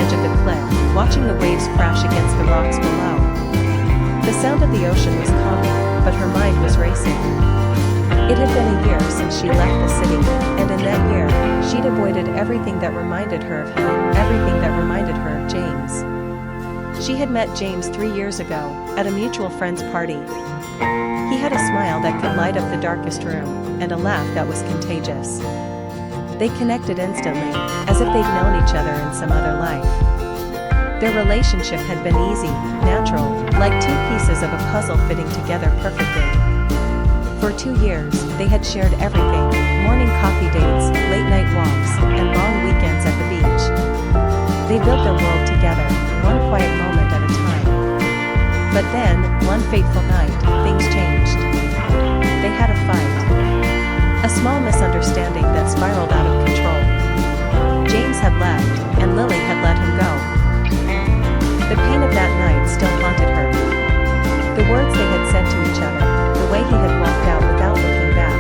edge of the cliff, watching the waves crash against the rocks below. The sound of the ocean was calming, but her mind was racing. It had been a year since she left the city, and in that year, she'd avoided everything that reminded her of him, everything that reminded her of James. She had met James 3 years ago, at a mutual friend's party. He had a smile that could light up the darkest room, and a laugh that was contagious. They connected instantly, as if they'd known each other in some other life. Their relationship had been easy, natural, like two pieces of a puzzle fitting together perfectly. For 2 years, they had shared everything: morning coffee dates, late-night walks, and long weekends at the beach. They built their world together, one quiet moment at a time. But then, one fateful night, things changed. They had a fight. A small misunderstanding that spiraled out of control. James had left, and Lily had let him go. The pain of that night still haunted her. The words they had said to each other, the way he had walked out without looking back.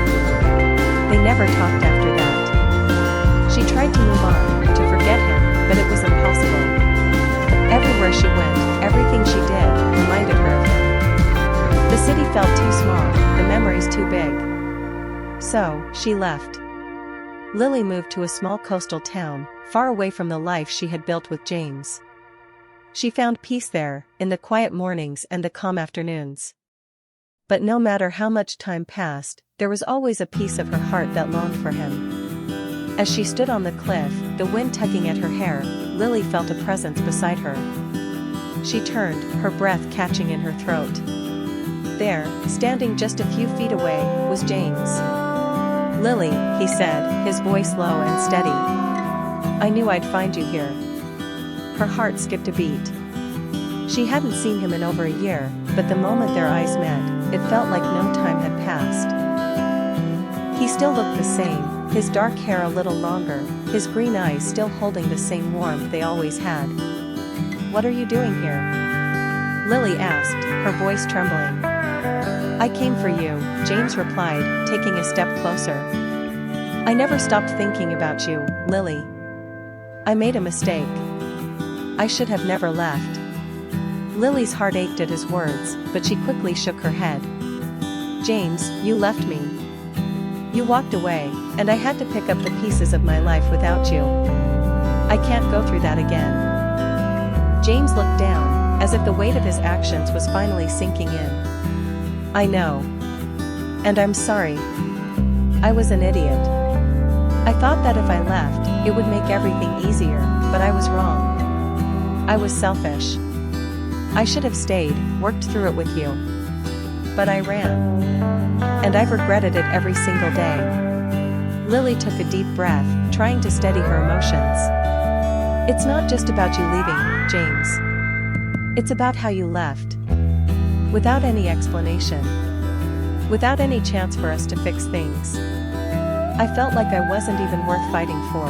They never talked after that. She tried to move on, to forget him, but it was impossible. Everywhere she went, everything she did, reminded her of him. The city felt too small, the memories too big. So, she left. Lily moved to a small coastal town, far away from the life she had built with James. She found peace there, in the quiet mornings and the calm afternoons. But no matter how much time passed, there was always a piece of her heart that longed for him. As she stood on the cliff, the wind tugging at her hair, Lily felt a presence beside her. She turned, her breath catching in her throat. There, standing just a few feet away, was James. "Lily," he said, his voice low and steady. "I knew I'd find you here." Her heart skipped a beat. She hadn't seen him in over a year, but the moment their eyes met, it felt like no time had passed. He still looked the same, his dark hair a little longer, his green eyes still holding the same warmth they always had. "What are you doing here?" Lily asked, her voice trembling. "I came for you," James replied, taking a step closer. "I never stopped thinking about you, Lily. I made a mistake. I should have never left." Lily's heart ached at his words, but she quickly shook her head. "James, you left me. You walked away, and I had to pick up the pieces of my life without you. I can't go through that again." James looked down, as if the weight of his actions was finally sinking in. "I know. And I'm sorry. I was an idiot. I thought that if I left, it would make everything easier, but I was wrong. I was selfish. I should have stayed, worked through it with you. But I ran. And I've regretted it every single day." Lily took a deep breath, trying to steady her emotions. "It's not just about you leaving, James. It's about how you left. Without any explanation. Without any chance for us to fix things. I felt like I wasn't even worth fighting for."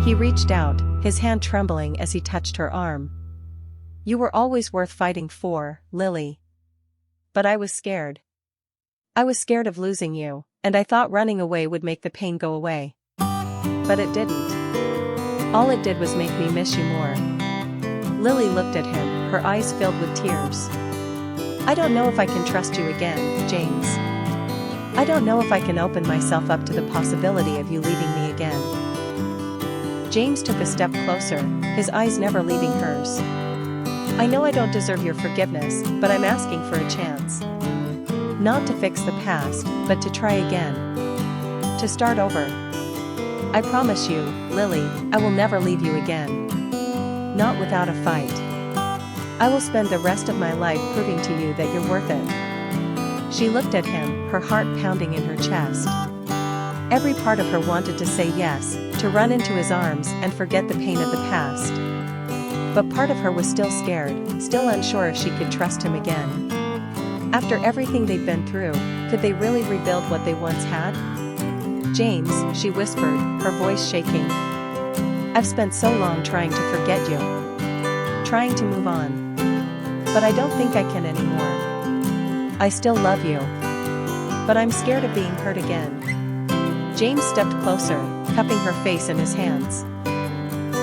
He reached out, his hand trembling as he touched her arm. "You were always worth fighting for, Lily. But I was scared. I was scared of losing you, and I thought running away would make the pain go away. But it didn't. All it did was make me miss you more." Lily looked at him, her eyes filled with tears. "I don't know if I can trust you again, James. I don't know if I can open myself up to the possibility of you leaving me again." James took a step closer, his eyes never leaving hers. "I know I don't deserve your forgiveness, but I'm asking for a chance. Not to fix the past, but to try again. To start over. I promise you, Lily, I will never leave you again. Not without a fight. I will spend the rest of my life proving to you that you're worth it." She looked at him, her heart pounding in her chest. Every part of her wanted to say yes, to run into his arms and forget the pain of the past. But part of her was still scared, still unsure if she could trust him again. After everything they'd been through, could they really rebuild what they once had? "James," she whispered, her voice shaking. "I've spent so long trying to forget you. Trying to move on. But I don't think I can anymore. I still love you. But I'm scared of being hurt again." James stepped closer, cupping her face in his hands.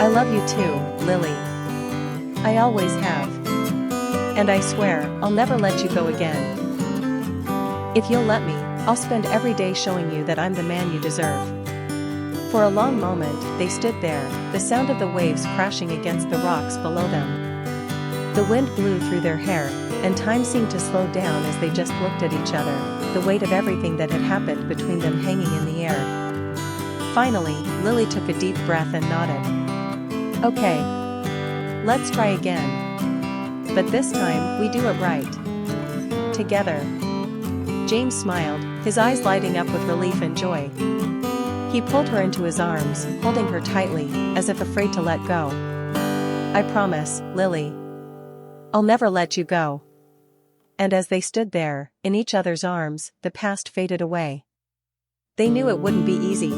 I love you too, Lily. I always have. And I swear, I'll never let you go again. If you'll let me, I'll spend every day showing you that I'm the man you deserve. For a long moment, they stood there, the sound of the waves crashing against the rocks below them. The wind blew through their hair, and time seemed to slow down as they just looked at each other, the weight of everything that had happened between them hanging in the air. Finally, Lily took a deep breath and nodded. Okay. Let's try again. But this time, we do it right. Together. James smiled, his eyes lighting up with relief and joy. He pulled her into his arms, holding her tightly, as if afraid to let go. I promise, Lily. I'll never let you go. And as they stood there, in each other's arms, the past faded away. They knew it wouldn't be easy.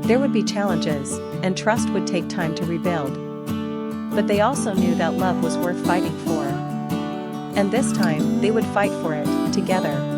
There would be challenges, and trust would take time to rebuild. But they also knew that love was worth fighting for. And this time, they would fight for it, together.